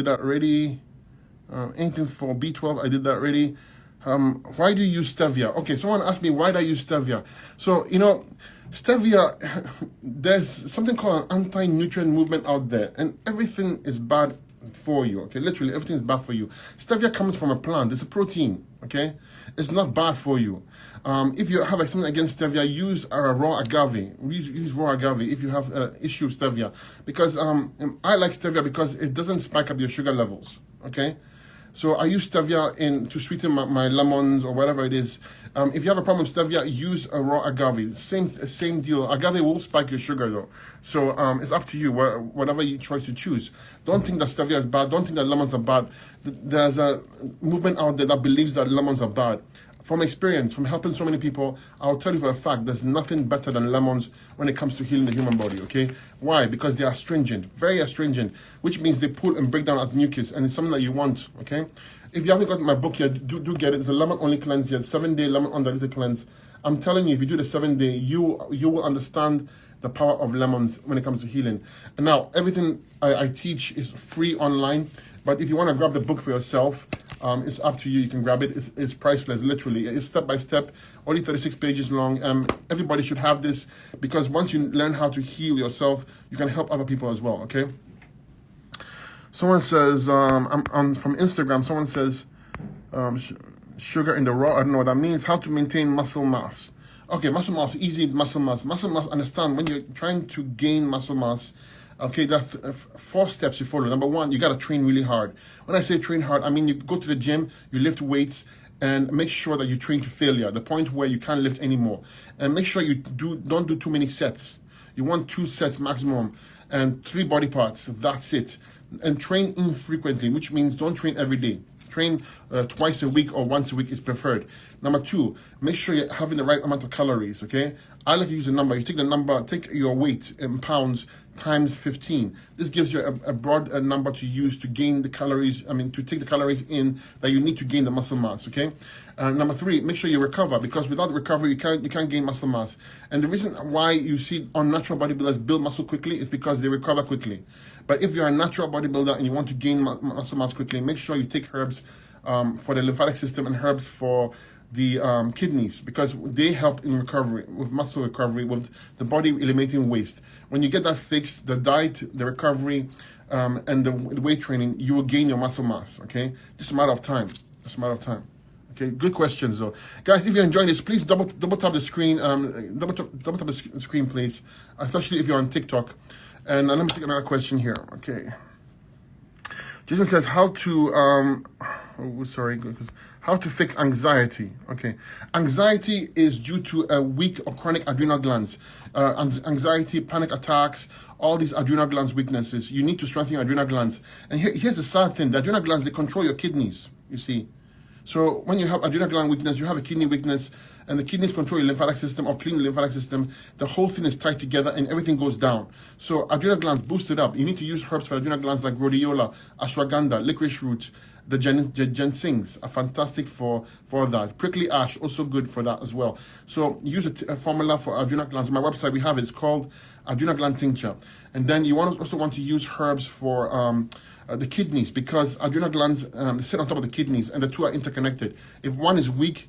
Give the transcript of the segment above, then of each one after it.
Did that already. Anything for B12, I did that already. Why do you use stevia? Okay, someone asked me, why do I use stevia? So, stevia, there's something called an anti-nutrient movement out there, and everything is bad for you, okay? Literally, everything is bad for you. Stevia comes from a plant. It's a protein, okay? It's not bad for you. If you have something against stevia, use raw agave. Use raw agave if you have issue with stevia. Because I like stevia because it doesn't spike up your sugar levels, okay? So I use stevia to sweeten my lemons or whatever it is. If you have a problem with stevia, use a raw agave. Same deal. Agave will spike your sugar though. So it's up to you, whatever you choice to choose. Don't think that stevia is bad. Don't think that lemons are bad. There's a movement out there that believes that lemons are bad. From experience, from helping so many people, I'll tell you for a fact, there's nothing better than lemons when it comes to healing the human body, okay? Why? Because they are astringent, very astringent, which means they pull and break down at mucus, and it's something that you want, okay? If you haven't got my book yet, do get it. It's a lemon-only cleanse here, 7-day lemon undiluted cleanse. I'm telling you, if you do the 7-day, you will understand the power of lemons when it comes to healing. And now, everything I teach is free online, but if you want to grab the book for yourself, it's up to you. You can grab it. It's priceless, literally. It's step by step, only 36 pages long. Everybody should have this because once you learn how to heal yourself, you can help other people as well, okay? Someone says, from Instagram, someone says, sugar in the raw, I don't know what that means. How to maintain muscle mass. Okay, muscle mass, easy muscle mass. Muscle mass, understand, when you're trying to gain muscle mass, okay, there are 4 steps you follow. Number 1, you got to train really hard. When I say train hard, I mean you go to the gym, you lift weights, and make sure that you train to failure, the point where you can't lift anymore. And make sure you don't do too many sets. You want 2 sets maximum and 3 body parts. That's it. And train infrequently, which means don't train every day. Train twice a week or once a week is preferred. Number 2, make sure you're having the right amount of calories, okay? I like to use a number. You take the number, take your weight in pounds times 15. This gives you a broad number to use to gain the calories, to take the calories in that you need to gain the muscle mass, okay? Number 3, make sure you recover, because without recovery, you can't gain muscle mass. And the reason why you see unnatural bodybuilders build muscle quickly is because they recover quickly. But if you're a natural bodybuilder and you want to gain muscle mass quickly, make sure you take herbs for the lymphatic system and herbs for the kidneys, because they help in recovery, with muscle recovery, with the body eliminating waste. When you get that fixed, the diet, the recovery, and the weight training, you will gain your muscle mass, okay? Just a matter of time. Just a matter of time. Okay, good questions though. Guys, if you're enjoying this, please double tap the screen, double tap the screen, please, especially if you're on TikTok. And let me take another question here, okay. Jason says, how to fix anxiety? Okay, anxiety is due to a weak or chronic adrenal glands. Anxiety, panic attacks, all these adrenal glands weaknesses. You need to strengthen your adrenal glands. And here's the sad thing: the adrenal glands, they control your kidneys. You see, so when you have adrenal gland weakness, you have a kidney weakness, and the kidneys control your lymphatic system or clean the lymphatic system. The whole thing is tied together and everything goes down. So adrenal glands, boost it up. You need to use herbs for adrenal glands like rhodiola, ashwagandha, licorice root. The ginsengs are fantastic for that. Prickly ash, also good for that as well. So use a formula for adrenal glands. On my website, we have it. It's called adrenal gland tincture. And then you also want to use herbs for the kidneys, because adrenal glands they sit on top of the kidneys and the two are interconnected. If one is weak,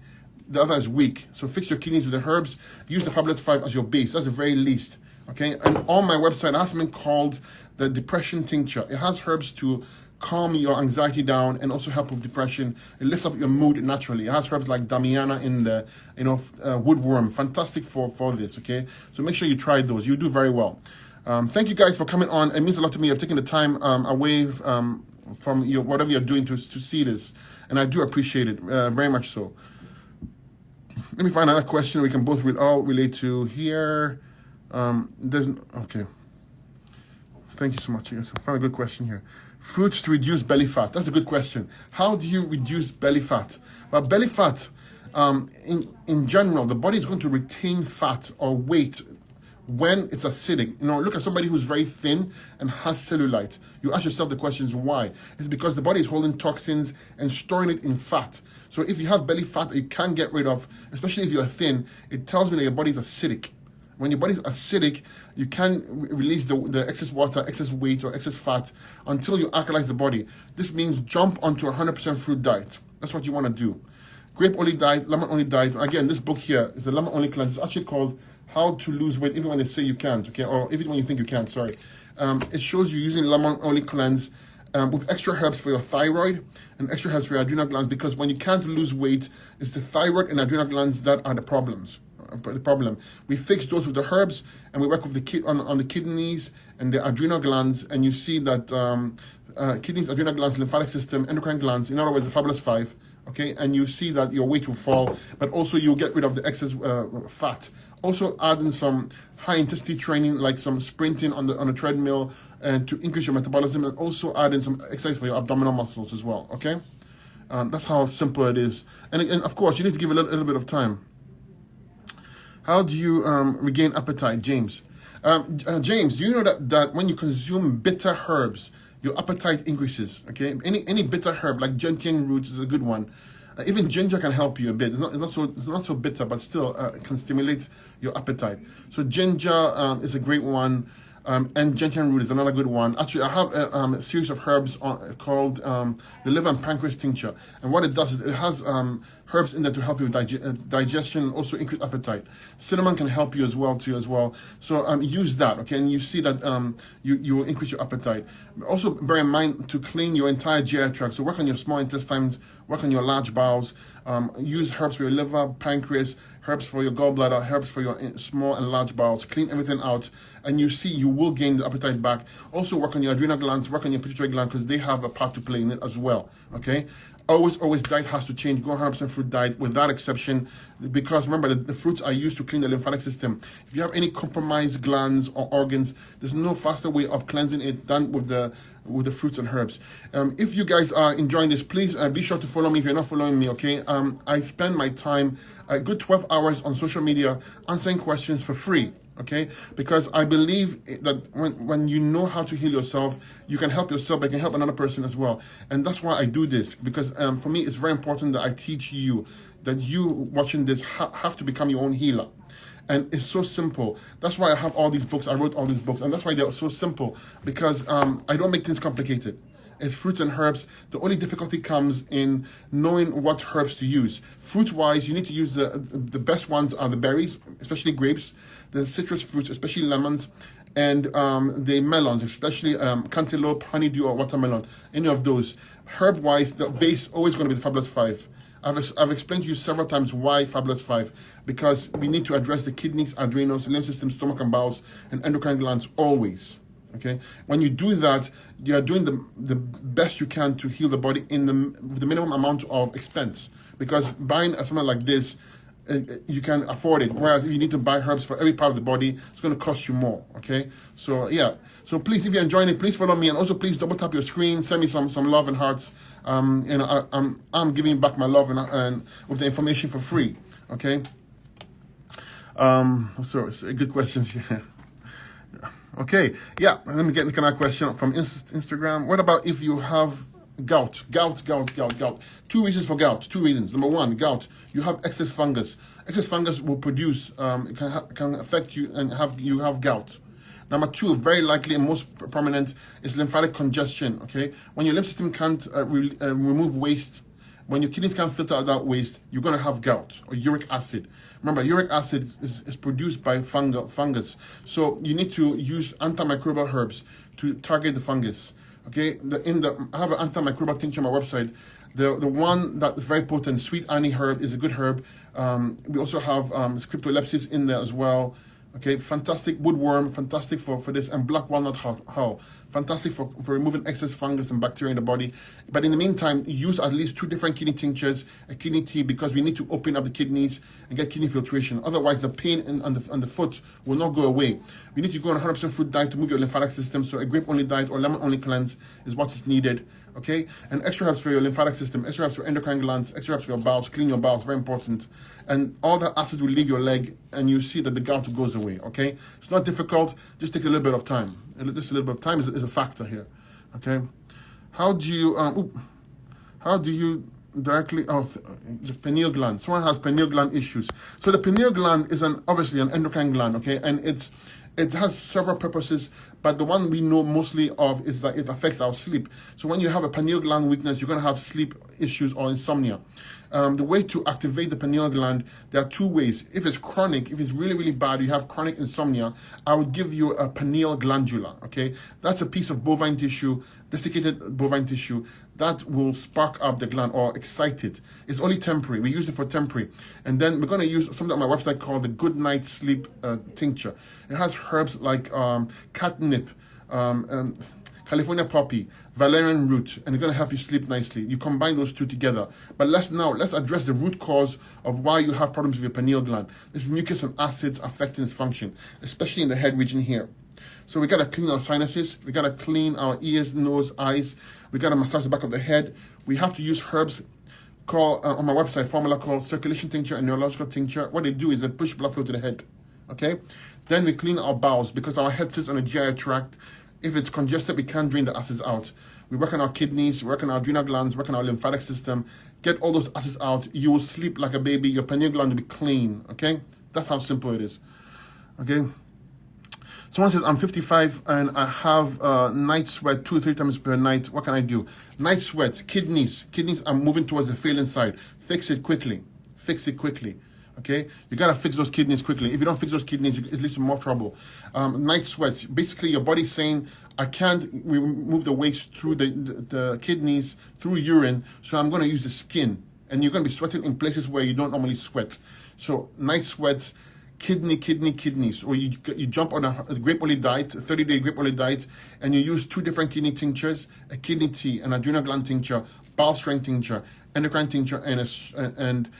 the other is weak. So fix your kidneys with the herbs. Use the Fabulous 5 as your base. That's the very least. Okay. And on my website, I have something called the Depression Tincture. It has herbs to calm your anxiety down and also help with depression. It lifts up your mood naturally. It has herbs like Damiana in the, woodworm. Fantastic for this. Okay. So make sure you try those. You do very well. Thank you guys for coming on. It means a lot to me. You've taken the time away from whatever you're doing to see this, and I do appreciate it very much so. Let me find another question we can both relate to here. Okay. Thank you so much. I found a good question here. Fruits to reduce belly fat. That's a good question. How do you reduce belly fat? Well, belly fat, in general, the body is going to retain fat or weight when it's acidic. Look at somebody who's very thin and has cellulite. You ask yourself the questions why. It's because the body is holding toxins and storing it in fat. So if you have belly fat that you can't get rid of, especially if you're thin, it tells me that your body is acidic. When your body's acidic, you can't release the excess water, excess weight, or excess fat until you alkalize the body. This means jump onto a 100% fruit diet. That's what you want to do. Grape only diet, lemon only diet. Again, this book here is a lemon only cleanse. It's actually called How to Lose Weight, even when they say you can't, okay? Or even when you think you can't, sorry. It shows you using lemon only cleanse with extra herbs for your thyroid and extra herbs for your adrenal glands, because when you can't lose weight, it's the thyroid and adrenal glands that are the problems. The problem. We fix those with the herbs, and we work with the on the kidneys and the adrenal glands, and you see that kidneys, adrenal glands, lymphatic system, endocrine glands, in other words, the fabulous five, okay? And you see that your weight will fall, but also you'll get rid of the excess fat. Also add in some high intensity training, like some sprinting on the treadmill, and to increase your metabolism, and also add in some exercise for your abdominal muscles as well, okay? That's how simple it is. And of course, you need to give it a little bit of time. How do you regain appetite, James? James, do you know that when you consume bitter herbs, your appetite increases, okay? Any bitter herb, like gentian roots is a good one. Even ginger can help you a bit. It's not so bitter, but still it can stimulate your appetite. So ginger is a great one. And gentian root is another good one. Actually, I have a series of herbs called the liver and pancreas tincture. And what it does is it has herbs in there to help you with digestion and also increase appetite. Cinnamon can help you as well. So use that, okay? And you see that you will increase your appetite. Also bear in mind to clean your entire GI tract. So work on your small intestines, work on your large bowels. Use herbs for your liver, pancreas, herbs for your gallbladder, herbs for your small and large bowels. Clean everything out, and you see you will gain the appetite back. Also work on your adrenal glands, work on your pituitary gland, because they have a part to play in it as well, okay? Always diet has to change. Go 100% fruit diet without exception, because remember, the fruits are used to clean the lymphatic system. If you have any compromised glands or organs, there's no faster way of cleansing it than with the fruits and herbs. If you guys are enjoying this, please be sure to follow me if you're not following me, okay? I spend my time a good 12 hours on social media answering questions for free, okay? Because I believe that when you know how to heal yourself, you can help yourself, but you can help another person as well. And that's why I do this, because for me, it's very important that I teach you that you watching this have to become your own healer. And it's so simple. That's why I have all these books. I wrote all these books, and that's why they're so simple, because I don't make things complicated. It's fruits and herbs. The only difficulty comes in knowing what herbs to use. Fruit-wise, you need to use the best ones are the berries, especially grapes, the citrus fruits, especially lemons, and the melons, especially cantaloupe, honeydew, or watermelon. Any of those. Herb-wise, the base always going to be the fabulous five. I've explained to you several times why fabulous five, because we need to address the kidneys, adrenals, lymph system, stomach and bowels, and endocrine glands always. Okay, when you do that, you are doing the best you can to heal the body in the minimum amount of expense. Because buying something like this, you can afford it. Whereas if you need to buy herbs for every part of the body, it's going to cost you more. Okay, so yeah. So please, if you're enjoying it, please follow me, and also please double tap your screen, send me some love and hearts. I'm giving back my love and with the information for free. Okay. So good questions here. Okay, yeah, let me get another question from Instagram. What about if you have gout? Gout. 2 reasons for gout. 2 reasons. Number 1, gout. You have excess fungus. Excess fungus will produce, it can affect you and you have gout. Number 2, very likely and most prominent, is lymphatic congestion, okay? When your lymph system can't remove waste, when your kidneys can't filter out that waste, you're going to have gout or uric acid. Remember, uric acid is produced by fungus. So you need to use antimicrobial herbs to target the fungus. Okay, I have an antimicrobial tincture on my website. The one that is very potent, sweet anise herb, is a good herb. We also have cryptolepsis in there as well. Okay, fantastic woodworm, fantastic for this, and black walnut hull, fantastic for removing excess fungus and bacteria in the body. But in the meantime, use at least 2 different kidney tinctures, a kidney tea, because we need to open up the kidneys and get kidney filtration. Otherwise, the pain on the foot will not go away. We need to go on a 100% fruit diet to move your lymphatic system. So a grape-only diet or lemon-only cleanse is what is needed. Okay, and extra herbs for your lymphatic system, extra herbs for endocrine glands, extra herbs for your bowels, clean your bowels, very important. And all that acid will leave your leg, and you see that the gout goes away. Okay, it's not difficult, just takes a little bit of time. Just a little bit of time is a factor here. Okay, how do you directly of the pineal gland. Someone has pineal gland issues. So the pineal gland is obviously an endocrine gland, okay, and it has several purposes, but the one we know mostly of is that it affects our sleep. So when you have a pineal gland weakness, you're going to have sleep issues or insomnia. The way to activate the pineal gland, there are two ways. If it's chronic, if it's really, really bad, you have chronic insomnia, I would give you a pineal glandula, okay? That's a piece of bovine tissue, desiccated bovine tissue, that will spark up the gland or excite it. It's only temporary. We use it for temporary. And then we're going to use something on my website called the Good Night Sleep Tincture. It has herbs like catnip, California poppy, valerian root, and it's going to help you sleep nicely. You combine those two together. But let's address the root cause of why you have problems with your pineal gland. This is mucus and acids affecting its function, especially in the head region here. So we got to clean our sinuses. We got to clean our ears, nose, eyes. We got to massage the back of the head. We have to use herbs called, on my website, formula called circulation tincture and neurological tincture. What they do is they push blood flow to the head, okay? Then we clean our bowels because our head sits on a GI tract. If it's congested, we can't drain the acids out. We work on our kidneys, we work on our adrenal glands, work on our lymphatic system. Get all those acids out. You will sleep like a baby. Your pineal gland will be clean, okay? That's how simple it is, okay? Someone says, I'm 55 and I have night sweat 2 or 3 times per night. What can I do? Night sweat, kidneys. Kidneys are moving towards the failing side. Fix it quickly. Fix it quickly. Okay? You got to fix those kidneys quickly. If you don't fix those kidneys, it leads to more trouble. Night sweats. Basically, your body's saying, I can't remove the waste through the kidneys, through urine, so I'm going to use the skin. And you're going to be sweating in places where you don't normally sweat. So night sweats, kidneys, or you jump on a grape oil diet, a 30-day grape oil diet, and you use 2 different kidney tinctures, a kidney tea, an adrenal gland tincture, bowel strength tincture, endocrine tincture, and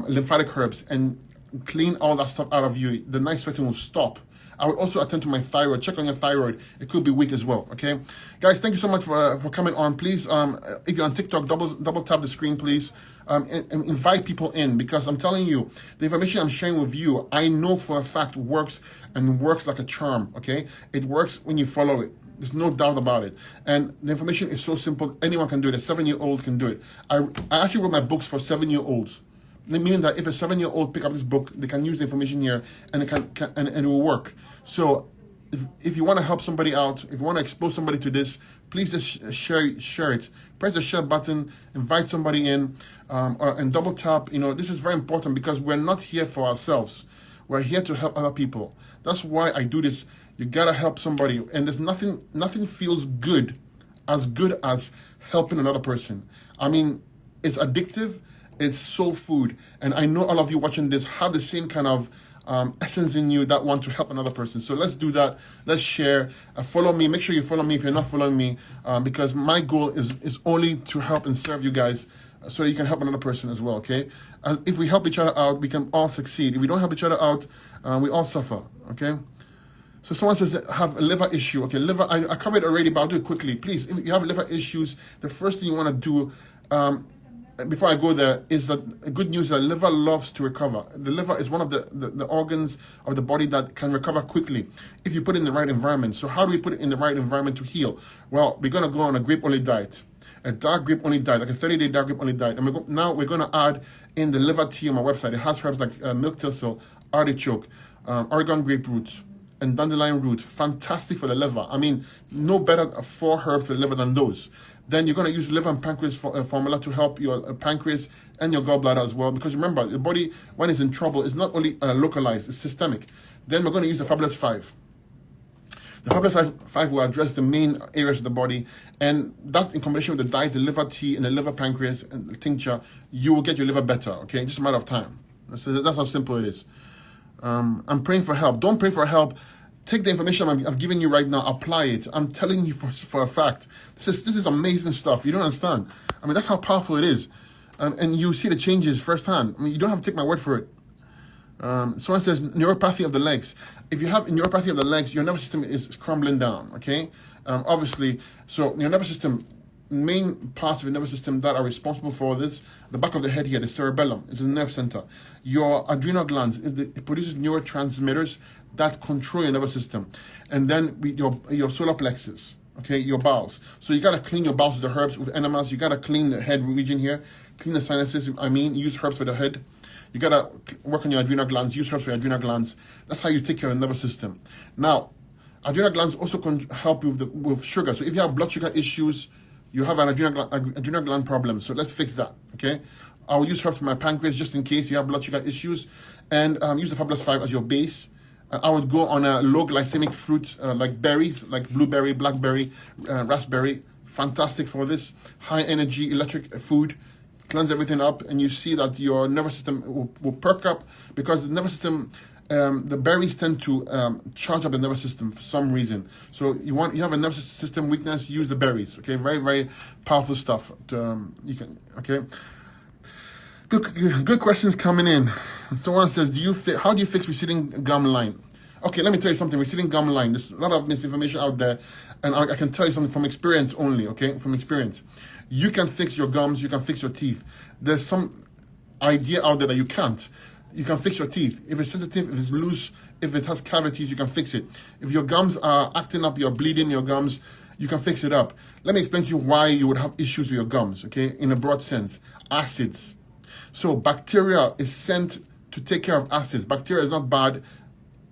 lymphatic herbs, and clean all that stuff out of you. The night sweating will stop. I would also attend to my thyroid. Check on your thyroid. It could be weak as well, okay? Guys, thank you so much for coming on. Please, if you're on TikTok, double tap the screen, please. And invite people in, because I'm telling you, the information I'm sharing with you, I know for a fact works, and works like a charm, okay? It works when you follow it. There's no doubt about it. And the information is so simple. Anyone can do it. A 7-year-old can do it. I actually wrote my books for 7-year-olds. Meaning that if a 7-year-old pick up this book, they can use the information here, and it will work. So if you want to help somebody out, if you want to expose somebody to this, please just share it. Press the share button, invite somebody in, and double tap. You know, this is very important because we're not here for ourselves. We're here to help other people. That's why I do this. You gotta help somebody, and there's nothing feels good as helping another person. I mean, it's addictive. It's soul food. And I know all of you watching this have the same kind of essence in you that want to help another person. So let's do that. Let's share. Follow me. Make sure you follow me if you're not following me, because my goal is only to help and serve you guys so that you can help another person as well, okay? If we help each other out, we can all succeed. If we don't help each other out, we all suffer, okay? So someone says, have a liver issue. Okay, liver, I covered it already, but I'll do it quickly. Please, if you have liver issues, the first thing you want to do, before I go there, is that good news that liver loves to recover. The liver is one of the organs of the body that can recover quickly if you put it in the right environment. So how do we put it in the right environment to heal? Well, we're going to go on a grape only diet, a dark grape only diet, like a 30-day dark grape only diet. And now we're going to add in the liver tea on my website. It has herbs like milk thistle, artichoke, Oregon grape roots, and dandelion root. Fantastic for the liver. I mean, no better 4 herbs for the liver than those. Then you're going to use liver and pancreas formula to help your pancreas and your gallbladder as well. Because remember, the body, when it's in trouble, is not only localized, it's systemic. Then we're going to use the Fabulous 5. The Fabulous 5 will address the main areas of the body. And that in combination with the diet, the liver tea, and the liver pancreas and the tincture, you will get your liver better, okay? Just a matter of time. So that's how simple it is. I'm praying for help. Don't pray for help. Take the information I've given you right now, apply it. I'm telling you for a fact. This is amazing stuff. You don't understand. I mean, that's how powerful it is. And you see the changes firsthand. I mean, you don't have to take my word for it. Someone says neuropathy of the legs. If you have neuropathy of the legs, your nervous system is crumbling down, okay? Obviously, so your nervous system, main parts of the nervous system that are responsible for this, the back of the head here, the cerebellum, is the nerve center. Your adrenal glands, it produces neurotransmitters that control your nervous system. And then your solar plexus, okay, your bowels. So you gotta clean your bowels with the herbs, with enemas. You gotta clean the head region here, clean the sinuses. Use herbs for the head. You gotta work on your adrenal glands. Use herbs for your adrenal glands. That's how you take care of the nervous system. Now, adrenal glands also can help you with sugar. So if you have blood sugar issues, you have an adrenal gland problem. So let's fix that, okay? I will use herbs for my pancreas just in case you have blood sugar issues, and use the Fabulous 5 as your base. I would go on a low glycemic fruit like berries, like blueberry, blackberry, raspberry. Fantastic for this. High energy, electric food. Cleanse everything up, and you see that your nervous system will perk up, because the nervous system, the berries tend to charge up the nervous system for some reason. So you have a nervous system weakness, use the berries. Okay, very, very powerful stuff. Okay. Good questions coming in. Someone says, how do you fix receding gum line? Okay, let me tell you something. Receding gum line. There's a lot of misinformation out there, and I can tell you something from experience only. Okay, from experience, you can fix your gums. You can fix your teeth. There's some idea out there that you can't. You can fix your teeth. If it's sensitive, if it's loose, if it has cavities, you can fix it. If your gums are acting up, you're bleeding your gums, you can fix it up. Let me explain to you why you would have issues with your gums. Okay, in a broad sense, acids. So bacteria is sent to take care of acids. Bacteria is not bad.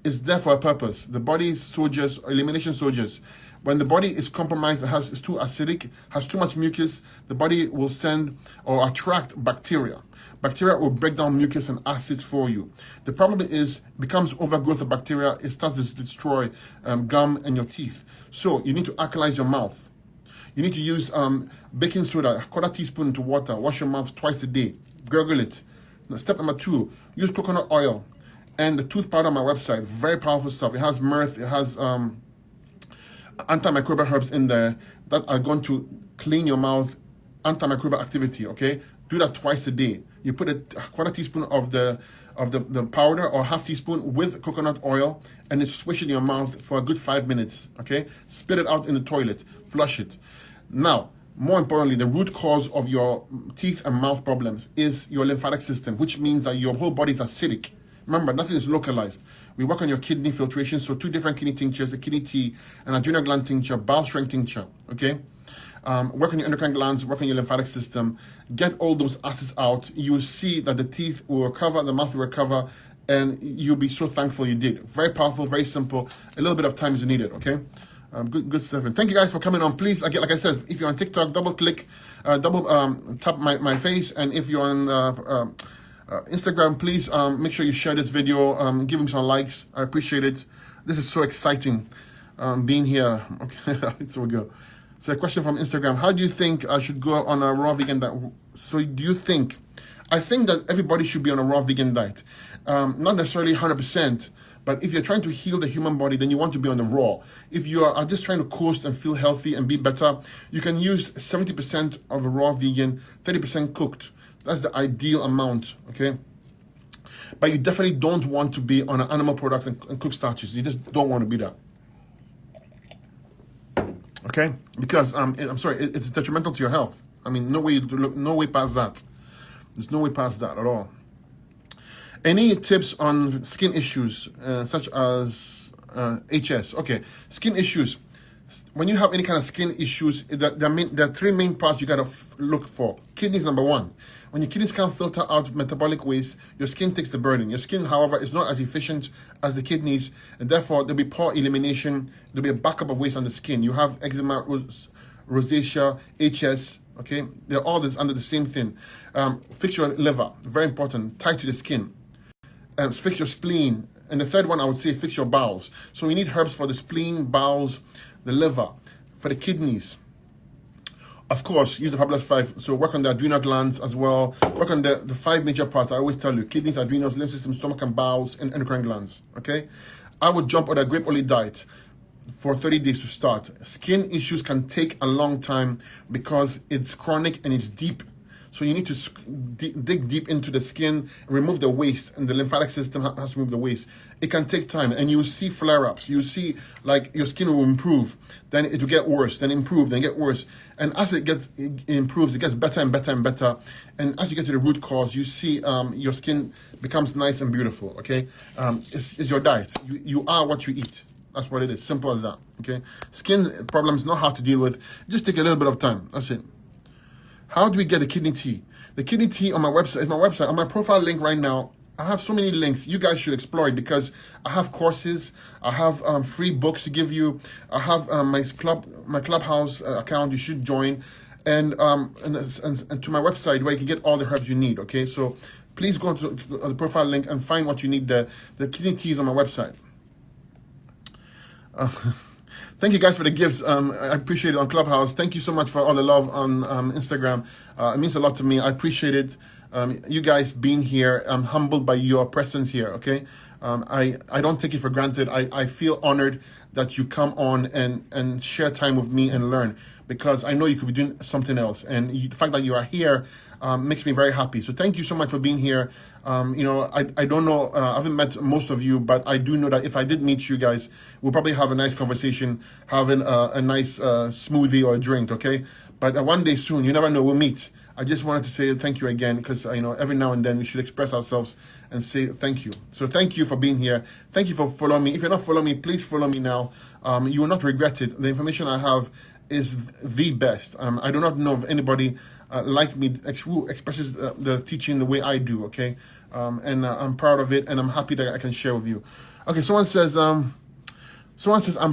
It's there for a purpose. The body's soldiers, elimination soldiers. When the body is compromised, it's too acidic, has too much mucus, the body will send or attract bacteria. Bacteria will break down mucus and acids for you. The problem is, becomes overgrowth of bacteria. It starts to destroy gum and your teeth. So you need to alkalize your mouth. You need to use baking soda, a quarter teaspoon into water. Wash your mouth twice a day. Gurgle it. Now, step number 2, use coconut oil and the tooth powder on my website. Very powerful stuff. It has mirth. It has antimicrobial herbs in there that are going to clean your mouth. Antimicrobial activity. Okay, do that twice a day. You put a quarter teaspoon of the powder or half teaspoon with coconut oil, and it's swish it in your mouth for a good 5 minutes. Okay, spit it out in the toilet. Flush it. Now, more importantly, the root cause of your teeth and mouth problems is your lymphatic system, which means that your whole body is acidic. Remember, nothing is localized. We work on your kidney filtration, so 2 different kidney tinctures, a kidney tea, an adrenal gland tincture, bowel strength tincture, okay? Work on your endocrine glands, work on your lymphatic system, get all those acids out. You will see that the teeth will recover, the mouth will recover, and you'll be so thankful you did. Very powerful, very simple. A little bit of time is needed, okay? Good stuff. And thank you guys for coming on. Please, again, like I said, if you're on TikTok, double tap my face. And if you're on Instagram, please make sure you share this video. Give him some likes. I appreciate it. This is so exciting being here. Okay, so we go. So a question from Instagram. How do you think I should go on a raw vegan diet? So do you think? I think that everybody should be on a raw vegan diet. Not necessarily 100%. But if you're trying to heal the human body, then you want to be on the raw. If you are just trying to coast and feel healthy and be better, you can use 70% of a raw vegan, 30% cooked. That's the ideal amount, okay? But you definitely don't want to be on animal products and cooked starches. You just don't want to be that. Okay? Because, I'm sorry, it's detrimental to your health. I mean, no way past that. There's no way past that at all. Any tips on skin issues, such as HS? Okay, skin issues. When you have any kind of skin issues, there are 3 main parts you gotta look for. Kidneys, number 1. When your kidneys can't filter out metabolic waste, your skin takes the burden. Your skin, however, is not as efficient as the kidneys, and therefore there'll be poor elimination. There'll be a backup of waste on the skin. You have eczema, rosacea, HS. Okay, they're all this under the same thing. Fix your liver, very important, tied to the skin. Fix your spleen. And the third one, I would say, fix your bowels. So we need herbs for the spleen, bowels, the liver, for the kidneys. Of course, use the Fabulous 5. So work on the adrenal glands as well. Work on the 5 major parts. I always tell you, kidneys, adrenals, lymph system, stomach and bowels, and endocrine glands. Okay? I would jump on a grape olive diet for 30 days to start. Skin issues can take a long time because it's chronic and it's deep. So you need to dig deep into the skin, remove the waste, and the lymphatic system has to remove the waste. It can take time, and you will see flare-ups. You will see, like, your skin will improve, then it will get worse, then improve, then get worse. And as it improves, it gets better and better and better. And as you get to the root cause, you see your skin becomes nice and beautiful, okay? It's your diet. You are what you eat, That's what it is. Simple as that. Okay. Skin problems not hard to deal with. Just take a little bit of time. That's it. How do we get the kidney tea? The kidney tea on my website is my website. On my profile link right now, I have so many links. You guys should explore it because I have courses. I have free books to give you. I have my clubhouse account. You should join, and to my website where you can get all the herbs you need. Okay, so please go to the profile link and find what you need. The kidney tea is on my website. Thank you guys for the gifts. I appreciate it on Clubhouse. Thank you so much for all the love on Instagram. It means a lot to me. I appreciate it. You guys being here. I'm humbled by your presence here, okay? I don't take it for granted. I feel honored that you come on and share time with me and learn, because I know you could be doing something else. And the fact that you are here makes me very happy. So thank you so much for being here. I don't know, I haven't met most of you, but I do know that if I did meet you guys, we'll probably have a nice conversation, having a nice smoothie or a drink, okay? But one day soon, you never know, we'll meet. I just wanted to say thank you again, because every now and then we should express ourselves and say thank you. So thank you for being here. Thank you for following me. If you're not following me, please follow me now. You will not regret it. The information I have is the best. I do not know of anybody like me who expresses the teaching the way I do, okay? And I'm proud of it, and I'm happy that I can share with you. Okay, someone says, I'm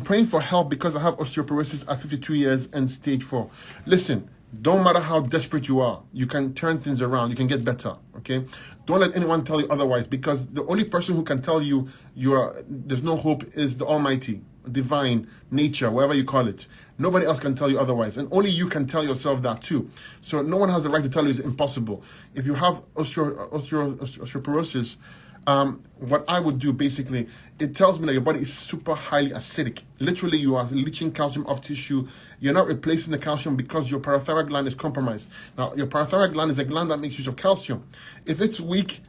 praying for help because I have osteoporosis at 52 years and stage 4. Listen, don't matter how desperate you are, you can turn things around, you can get better, okay? Don't let anyone tell you otherwise, because the only person who can tell you there's no hope is the Almighty, divine, nature, whatever you call it. Nobody else can tell you otherwise, and only you can tell yourself that too. So no one has the right to tell you it's impossible. If you have osteoporosis, what I would do basically, it tells me that your body is super highly acidic. Literally, you are leaching calcium off tissue. You're not replacing the calcium because your parathyroid gland is compromised. Now, your parathyroid gland is a gland that makes use of calcium. If it's weak,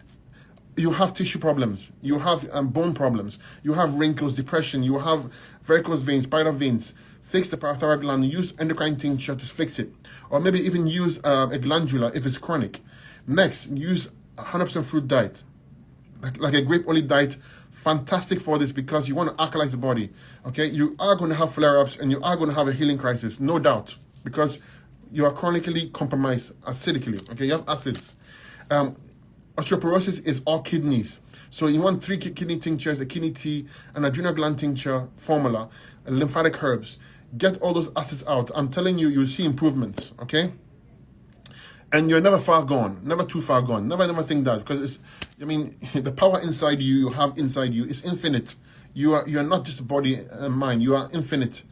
you have tissue problems. You have bone problems. You have wrinkles, depression. You have varicose veins, spider veins. Fix the parathyroid gland. Use endocrine tincture to fix it. Or maybe even use a glandular if it's chronic. Next, use 100% fruit diet. Like a grape olive diet, fantastic for this, because you want to alkalize the body, okay? You are going to have flare-ups and you are going to have a healing crisis, no doubt, because you are chronically compromised acidically, okay? You have acids. Osteoporosis is all kidneys. So you want 3 kidney tinctures, a kidney tea, an adrenal gland tincture formula, lymphatic herbs. Get all those acids out. I'm telling you, you'll see improvements, okay? And you're never far gone, never too far gone. Never think that, because the power inside you have inside you is infinite. You are not just a body and mind. You are infinite.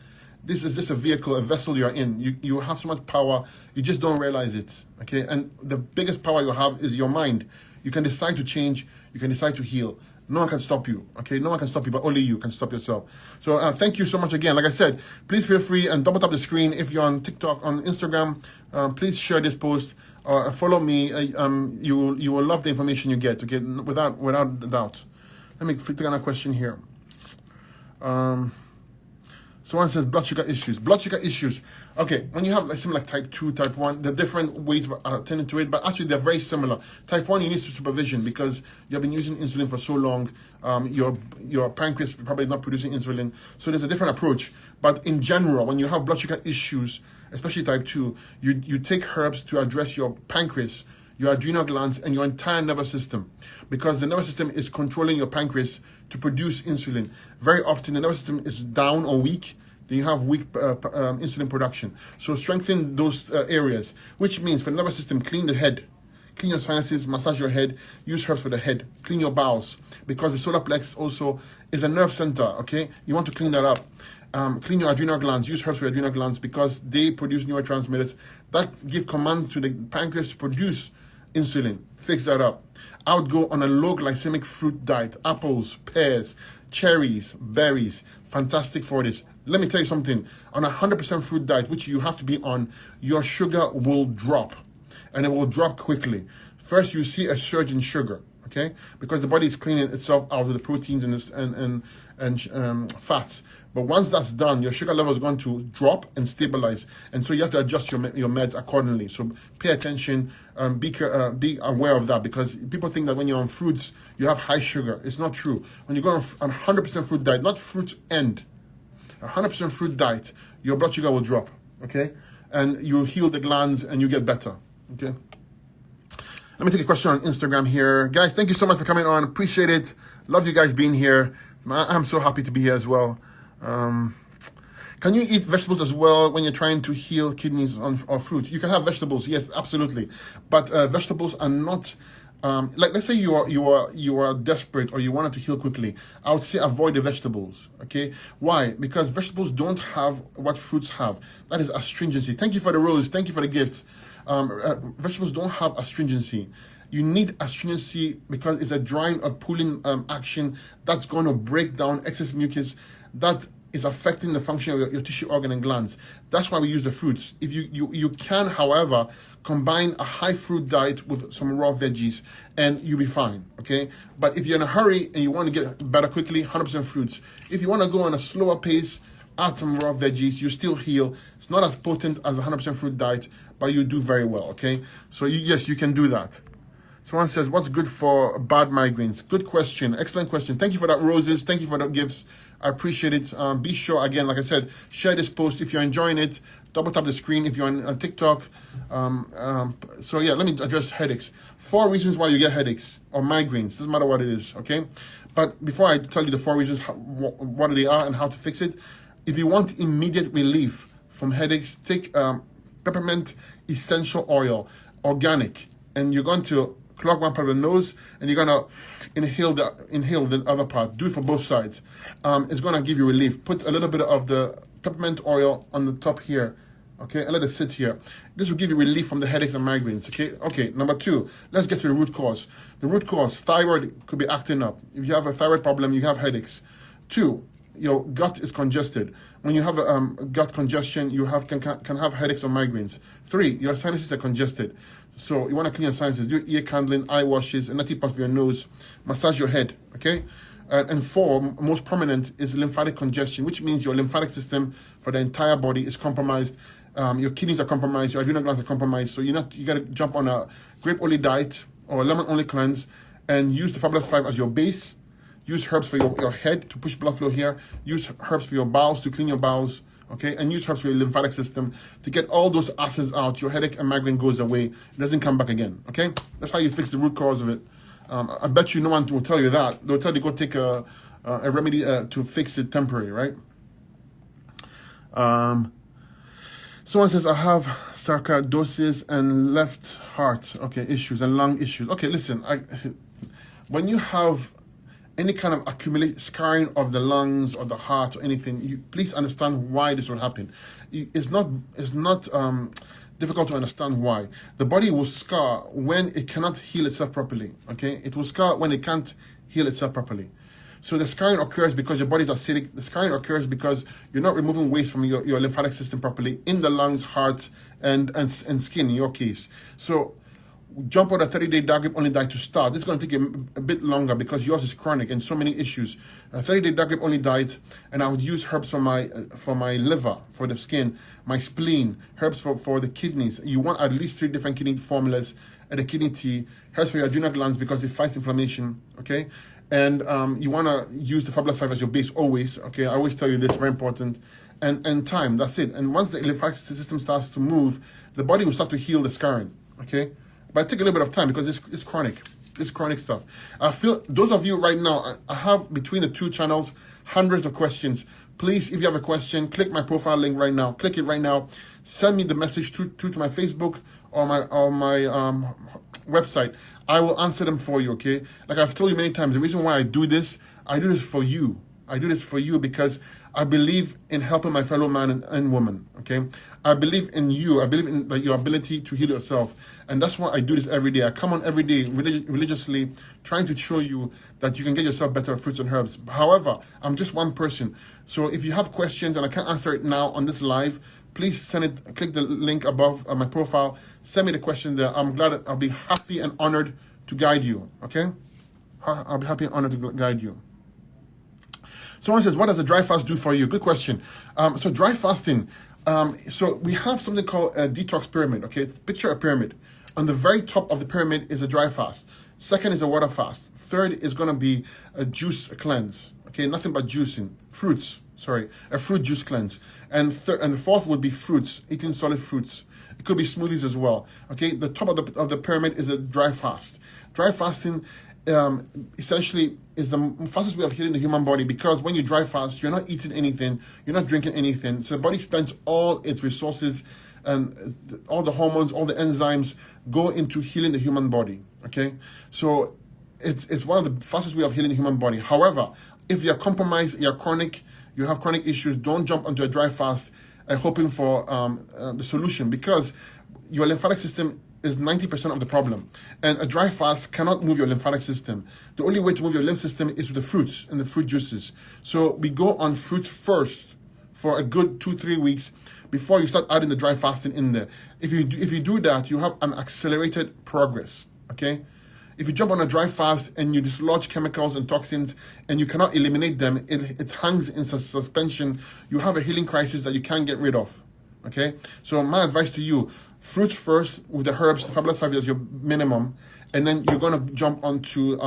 This is just a vehicle, a vessel you are in. You have so much power, you just don't realize it. Okay, and the biggest power you have is your mind. You can decide to change. You can decide to heal. No one can stop you, okay? No one can stop you, but only you can stop yourself. So thank you so much again. Like I said, please feel free and double tap the screen. If you're on TikTok, on Instagram, please share this post. Follow me. You will love the information you get, okay? Without doubt. Let me take another question here. Someone says blood sugar issues. Blood sugar issues. Okay, when you have something like type 2, type 1, the different ways attending to it, but actually they're very similar. Type 1, you need supervision because you have been using insulin for so long. Your pancreas probably not producing insulin. So there's a different approach. But in general, when you have blood sugar issues, especially type 2, you take herbs to address your pancreas, your adrenal glands, and your entire nervous system, because the nervous system is controlling your pancreas to produce insulin. Very often the nervous system is down or weak, then you have weak insulin production. So strengthen those areas, which means for the nervous system, clean the head, clean your sinuses, massage your head, use herbs for the head, clean your bowels, because the solar plex also is a nerve center, okay? You want to clean that up. Clean your adrenal glands, use herbs for your adrenal glands because they produce neurotransmitters that give command to the pancreas to produce insulin. Fix that up. I would go on a low glycemic fruit diet, apples, pears, cherries, berries, fantastic for this. Let me tell you something, on a 100% fruit diet, which you have to be on, your sugar will drop, and it will drop quickly. First, you see a surge in sugar, okay? Because the body is cleaning itself out of the proteins and fats. But once that's done, your sugar level is going to drop and stabilize. And so you have to adjust your meds accordingly. So pay attention, be aware of that, because people think that when you're on fruits, you have high sugar. It's not true. When you go on 100% fruit diet, not fruit and, 100% fruit diet, your blood sugar will drop, okay? And you heal the glands and you get better, okay? Let me take a question on Instagram here. Guys, thank you so much for coming on. Appreciate it. Love you guys being here. I'm so happy to be here as well. Can you eat vegetables as well when you're trying to heal kidneys or fruits? You can have vegetables, yes, absolutely. But vegetables are not, like let's say you are desperate or you wanted to heal quickly. I would say avoid the vegetables, okay? Why? Because vegetables don't have what fruits have. That is astringency. Thank you for the rose. Thank you for the gifts. Vegetables don't have astringency. You need astringency because it's a drying or pulling action that's going to break down excess mucus that is affecting the function of your tissue organ and glands. That's why we use the fruits. If you can, however, combine a high fruit diet with some raw veggies and you'll be fine, okay? But if you're in a hurry and you want to get better quickly, 100% fruits. If you want to go on a slower pace, add some raw veggies, you still heal. It's not as potent as a 100% fruit diet, but you do very well, okay? So yes, you can do that. Someone says, what's good for bad migraines? Good question. Excellent question. Thank you for that, Roses. Thank you for the gifts. I appreciate it. Be sure, again, like I said, share this post. If you're enjoying it, double tap the screen if you're on TikTok. So yeah, let me address headaches. 4 reasons why you get headaches or migraines. Doesn't matter what it is, okay? But before I tell you the 4 reasons, what they are and how to fix it, if you want immediate relief from headaches, take peppermint essential oil, organic, and you're going to clog one part of the nose and you're gonna inhale the other part. Do it for both sides. It's gonna give you relief. Put a little bit of the peppermint oil on the top here, okay, and let it sit here. This will give you relief from the headaches and migraines, okay? Okay, number 2, let's get to the root cause. The root cause, thyroid could be acting up. If you have a thyroid problem, you have headaches. 2, your gut is congested. When you have a gut congestion, you can have headaches or migraines. 3, your sinuses are congested. So you want to clean your sinuses, do ear candling, eye washes, and nutty part of your nose, massage your head, okay? And 4, most prominent, is lymphatic congestion, which means your lymphatic system for the entire body is compromised. Your kidneys are compromised, your adrenal glands are compromised. So you got to jump on a grape-only diet or lemon-only cleanse and use the Fabulous 5 as your base. Use herbs for your head to push blood flow here. Use herbs for your bowels to clean your bowels. Okay, and use herbs for your lymphatic system to get all those acids out. Your headache and migraine goes away. It doesn't come back again. Okay, that's how you fix the root cause of it. I bet you no one will tell you that. They'll tell you go take a remedy to fix it temporary, right? Someone says I have sarcoidosis and left heart issues and lung issues. Okay, listen, when you have any kind of scarring of the lungs or the heart or anything, please understand why this will happen. It's not difficult to understand why. The body will scar when it cannot heal itself properly, okay? It will scar when it can't heal itself properly. So the scarring occurs because your body is acidic. The scarring occurs because you're not removing waste from your lymphatic system properly in the lungs, heart, and skin in your case. So jump on a 30-day dark grape only diet to start. This is going to take you a bit longer because yours is chronic and so many issues. A 30-day dark grape only diet, and I would use herbs for my liver, for the skin, my spleen, herbs for the kidneys. You want at least 3 different kidney formulas and a kidney tea, herbs for your adrenal glands because it fights inflammation, okay? And you want to use the Fabulous 5 as your base always, okay? I always tell you this, very important. And time, that's it. And once the lymphatic system starts to move, the body will start to heal the scarring, okay? But take a little bit of time because it's chronic. It's chronic stuff. I feel those of you right now, I have between the 2 channels hundreds of questions. Please, if you have a question, click my profile link right now. Click it right now. Send me the message through to my Facebook or my website. I will answer them for you, okay? Like I've told you many times, the reason why I do this for you. I do this for you because I believe in helping my fellow man and woman, okay? I believe in you. I believe in your ability to heal yourself. And that's why I do this every day. I come on every day religiously trying to show you that you can get yourself better fruits and herbs. However, I'm just one person. So if you have questions and I can't answer it now on this live, please send it, click the link above my profile. Send me the question there. I'll be happy and honored to guide you, okay? I'll be happy and honored to guide you. Someone says, what does a dry fast do for you? Good question. So dry fasting, so we have something called a detox pyramid, okay? Picture a pyramid. On the very top of the pyramid is a dry fast. Second is a water fast. Third is going to be a juice cleanse, okay? Nothing but juicing, fruits, Sorry, a fruit juice cleanse. And the fourth would be fruits, eating solid fruits. It could be smoothies as well. Okay, the top of the pyramid is a dry fast. Dry fasting essentially is the fastest way of healing the human body, because when you dry fast, you're not eating anything, you're not drinking anything. So the body spends all its resources and all the hormones, all the enzymes go into healing the human body. Okay, so it's one of the fastest way of healing the human body. However, if you're compromised, you're chronic, you have chronic issues, don't jump onto a dry fast hoping for the solution, because your lymphatic system is 90% of the problem. And a dry fast cannot move your lymphatic system. The only way to move your lymph system is with the fruits and the fruit juices. So we go on fruit first for a good 2-3 weeks before you start adding the dry fasting in there. If you do that, you have an accelerated progress, okay? If you jump on a dry fast and you dislodge chemicals and toxins and you cannot eliminate them, it hangs in suspension. You have a healing crisis that you can't get rid of, okay? So my advice to you, fruits first with the herbs, the Fabulous 5 is your minimum, and then you're going to jump onto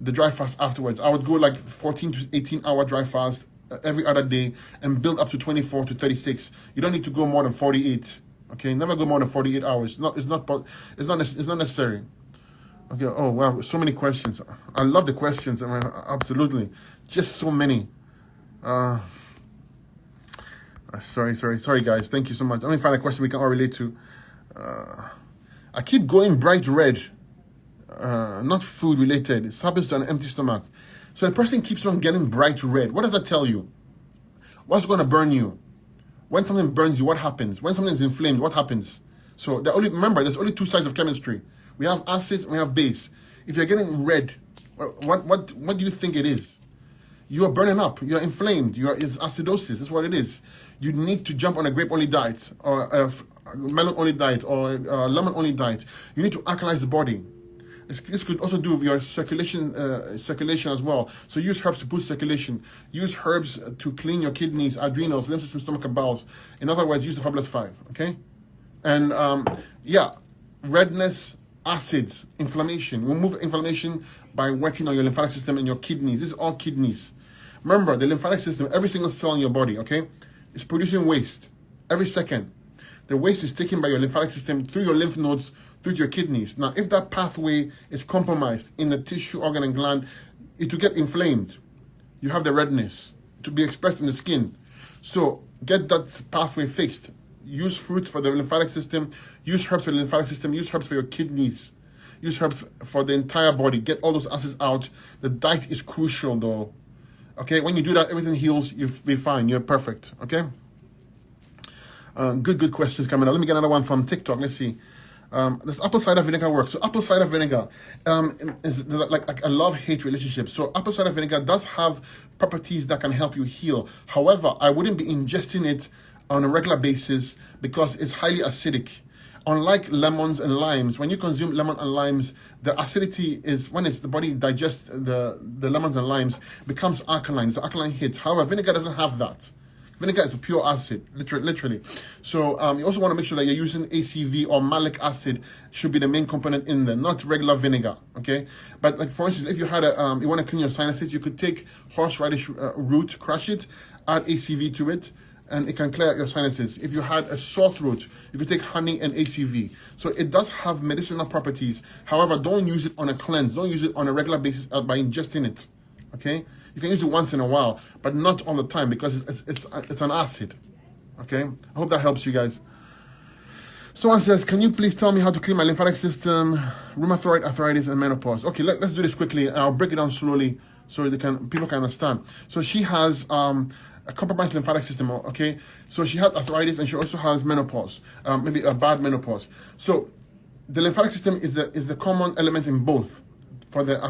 the dry fast afterwards. I would go like 14 to 18 hour dry fast every other day and build up to 24 to 36. You don't need to go more than 48, okay? Never go more than 48 hours. It's not necessary. Okay, oh wow, so many questions. I love the questions, I mean, absolutely. Just so many. Sorry guys, thank you so much. Let me find a question we can all relate to. I keep going bright red, not food related. It happens to an empty stomach. So the person keeps on getting bright red. What does that tell you? What's going to burn you? When something burns you, what happens? When something is inflamed, what happens? So remember, there's only two sides of chemistry. We have acids and we have base. If you're getting red, what do you think it is? You are burning up. You are inflamed. It's acidosis. That's what it is. You need to jump on a grape-only diet or a melon-only diet or a lemon-only diet. You need to alkalize the body. This could also do with your circulation as well. So use herbs to boost circulation. Use herbs to clean your kidneys, adrenals, lymph system, stomach, and bowels. In other words, use the Fabulous 5, okay? And redness, acids, inflammation. Remove inflammation by working on your lymphatic system and your kidneys. This is all kidneys. Remember, the lymphatic system, every single cell in your body, okay, is producing waste every second. The waste is taken by your lymphatic system through your lymph nodes, through to your kidneys. Now, if that pathway is compromised in the tissue, organ, and gland, it will get inflamed. You have the redness to be expressed in the skin. So get that pathway fixed. Use fruits for the lymphatic system. Use herbs for the lymphatic system. Use herbs for your kidneys. Use herbs for the entire body. Get all those acids out. The diet is crucial, though. Okay, when you do that, everything heals. You'll be fine. You're perfect. Okay. Good questions coming up. Let me get another one from TikTok. Let's see. Does apple cider vinegar work? So apple cider vinegar is like a love-hate relationship. So apple cider vinegar does have properties that can help you heal. However, I wouldn't be ingesting it on a regular basis because it's highly acidic. Unlike lemons and limes, when you consume lemon and limes, the acidity is, when the body digests the lemons and limes, becomes alkaline. It's an alkaline hit. However, vinegar doesn't have that. Vinegar is a pure acid, literally. So you also want to make sure that you're using ACV or malic acid should be the main component in there, not regular vinegar, okay? But like for instance, if you had you want to clean your sinuses, you could take horseradish root, crush it, add ACV to it, and it can clear out your sinuses. If you had a sore throat, you could take honey and ACV. So it does have medicinal properties. However, don't use it on a cleanse. Don't use it on a regular basis by ingesting it, okay? You can use it once in a while, but not all the time because it's an acid, okay? I hope that helps you guys. Someone says, can you please tell me how to clean my lymphatic system, rheumatoid arthritis, and menopause? Okay, let's do this quickly. I'll break it down slowly so people can understand. So she has a compromised lymphatic system, okay? So she has arthritis and she also has menopause, maybe a bad menopause. So the lymphatic system is the common element in both for the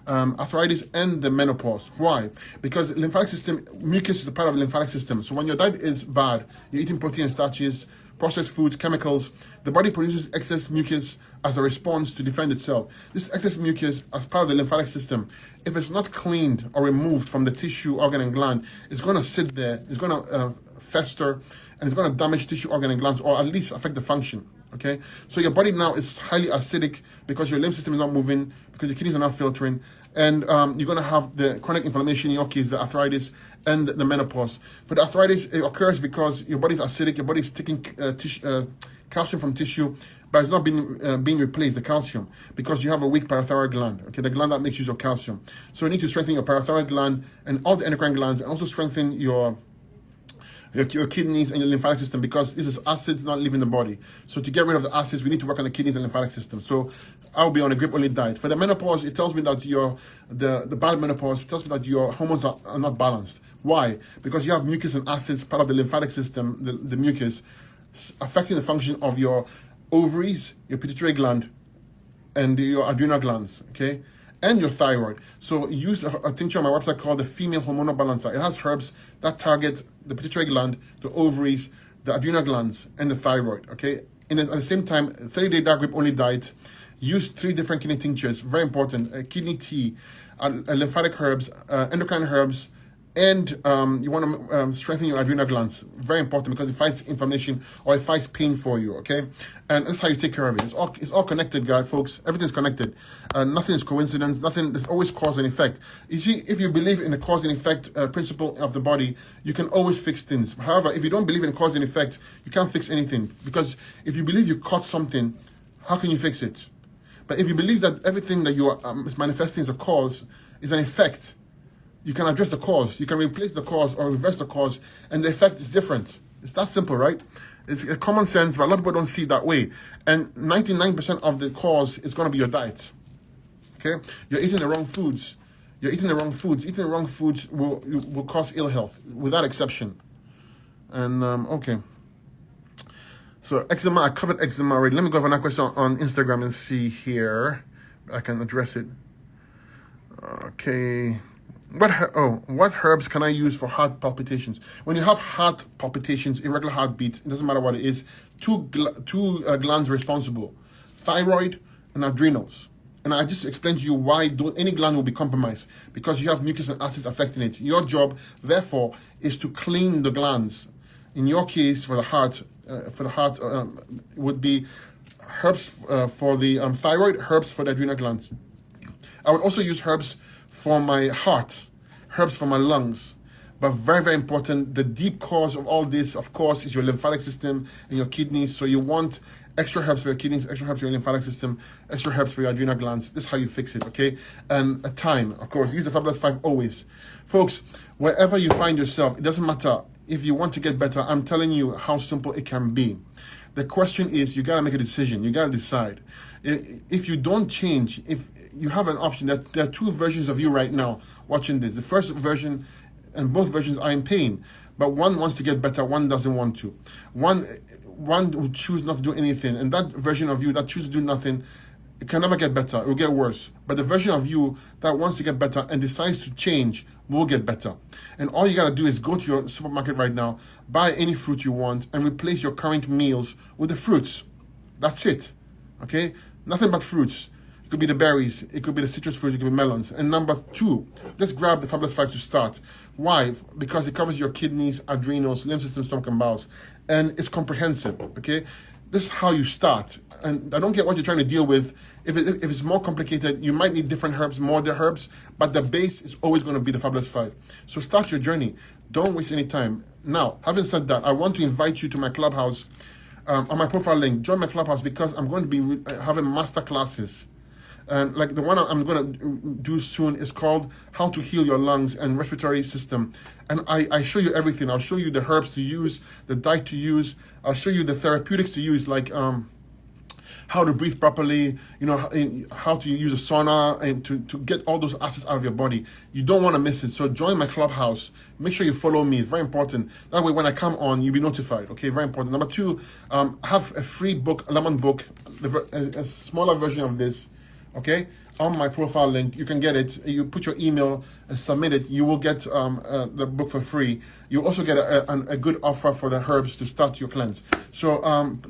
arthritis and the menopause. Why? Because lymphatic system, mucus is a part of the lymphatic system. So when your diet is bad, you're eating protein and starches, processed foods, chemicals, the body produces excess mucus as a response to defend itself. This excess mucus, as part of the lymphatic system, if it's not cleaned or removed from the tissue, organ, and gland, it's going to sit there, it's going to fester, and it's going to damage tissue, organ, and glands, or at least affect the function. Okay, so your body now is highly acidic because your lymph system is not moving, because your kidneys are not filtering, and you're going to have the chronic inflammation, in your case, the arthritis, and the menopause. For the arthritis, it occurs because your body's acidic, your body's taking calcium from tissue, but it's not being replaced, the calcium, because you have a weak parathyroid gland, okay, the gland that makes use of calcium. So you need to strengthen your parathyroid gland and all the endocrine glands, and also strengthen your kidneys and your lymphatic system, because this is acids not leaving the body. So to get rid of the acids, we need to work on the kidneys and lymphatic system. So I'll be on a grape-only diet. For the menopause, it tells me that the bad menopause tells me that your hormones are not balanced. Why? Because you have mucus and acids, part of the lymphatic system, the mucus, affecting the function of your ovaries, your pituitary gland, and your adrenal glands, okay? And your thyroid. So use a tincture on my website called the Female Hormonal Balancer. It has herbs that target the pituitary gland, the ovaries, the adrenal glands, and the thyroid, okay? And at the same time, 30-day dark grape only diet. Use 3 different kidney tinctures, very important. Kidney tea, lymphatic herbs, endocrine herbs, and you want to strengthen your adrenal glands. Very important, because it fights inflammation or it fights pain for you, okay? And that's how you take care of it. It's all connected, guys, folks. Everything's connected. Nothing is coincidence. Nothing. There's always cause and effect. You see, if you believe in the cause and effect principle of the body, you can always fix things. However, if you don't believe in cause and effect, you can't fix anything. Because if you believe you caught something, how can you fix it? But if you believe that everything that you are manifesting as a cause is an effect, you can address the cause. You can replace the cause or reverse the cause, and the effect is different. It's that simple, right? It's a common sense, but a lot of people don't see it that way. And 99% of the cause is going to be your diet. Okay? You're eating the wrong foods. Eating the wrong foods will cause ill health, without exception. And, okay. So, eczema, I covered eczema already. Let me go for another question on Instagram and see here. I can address it. Okay. What herbs can I use for heart palpitations? When you have heart palpitations, irregular heartbeats, it doesn't matter what it is, two glands responsible, thyroid and adrenals. And I just explained to you why any gland will be compromised, because you have mucus and acids affecting it. Your job, therefore, is to clean the glands. In your case, for the heart, would be herbs for the thyroid, herbs for the adrenal glands. I would also use herbs for my heart, herbs for my lungs. But very, very important, the deep cause of all this, of course, is your lymphatic system and your kidneys. So you want extra herbs for your kidneys, extra herbs for your lymphatic system, extra herbs for your adrenal glands. This is how you fix it, okay? And a time, of course. Use the Fabulous 5 always. Folks, wherever you find yourself, it doesn't matter. If you want to get better, I'm telling you how simple it can be. The question is, you got to make a decision. You got to decide. If you don't change, if you have an option, there are 2 versions of you right now watching this. The first version, and both versions are in pain, but one wants to get better, one doesn't want to. One would choose not to do anything, and that version of you that chooses to do nothing, it can never get better, it will get worse. But the version of you that wants to get better and decides to change will get better. And all you gotta do is go to your supermarket right now, buy any fruit you want, and replace your current meals with the fruits. That's it, okay? Nothing but fruits. It could be the berries, it could be the citrus fruits, it could be melons. And number 2, let's grab the Fabulous 5 to start. Why? Because it covers your kidneys, adrenals, lymph system, stomach, and bowels. And it's comprehensive, okay? This is how you start. And I don't get what you're trying to deal with. If it's more complicated, you might need different herbs, more the herbs, but the base is always going to be the Fabulous 5. So start your journey. Don't waste any time. Now, having said that, I want to invite you to my clubhouse. On my profile link, join my clubhouse, because I'm going to be having master classes. Like the one I'm going to do soon is called How to Heal Your Lungs and Respiratory System. And I show you everything. I'll show you the herbs to use, the diet to use. I'll show you the therapeutics to use, like how to breathe properly, how to use a sauna, and to get all those acids out of your body. You don't want to miss it. So join my clubhouse. Make sure you follow me. It's very important. That way, when I come on, you'll be notified. Okay, very important. Number 2, have a free book, a lemon book, a smaller version of this. Okay, on my profile link, you can get it. You put your email and submit it. You will get the book for free. You also get a good offer for the herbs to start your cleanse. So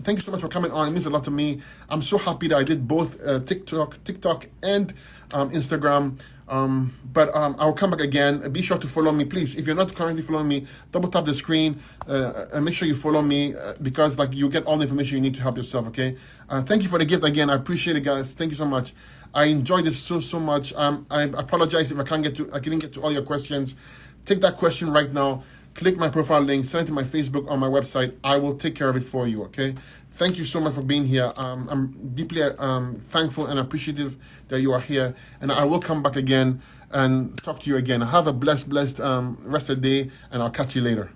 thank you so much for coming on. It means a lot to me. I'm so happy that I did both TikTok and Instagram. But I'll come back again. Be sure to follow me, please. If you're not currently following me, double tap the screen and make sure you follow me, because you get all the information you need to help yourself. Okay. Thank you for the gift again. I appreciate it, guys. Thank you so much. I enjoyed this so much. I apologize if I couldn't get to all your questions. take that question right now. Click my profile link, send it to my Facebook or my website. I will take care of it for you, okay? Thank you so much for being here. I'm deeply thankful and appreciative that you are here. And I will come back again and talk to you again. Have a blessed rest of the day, and I'll catch you later.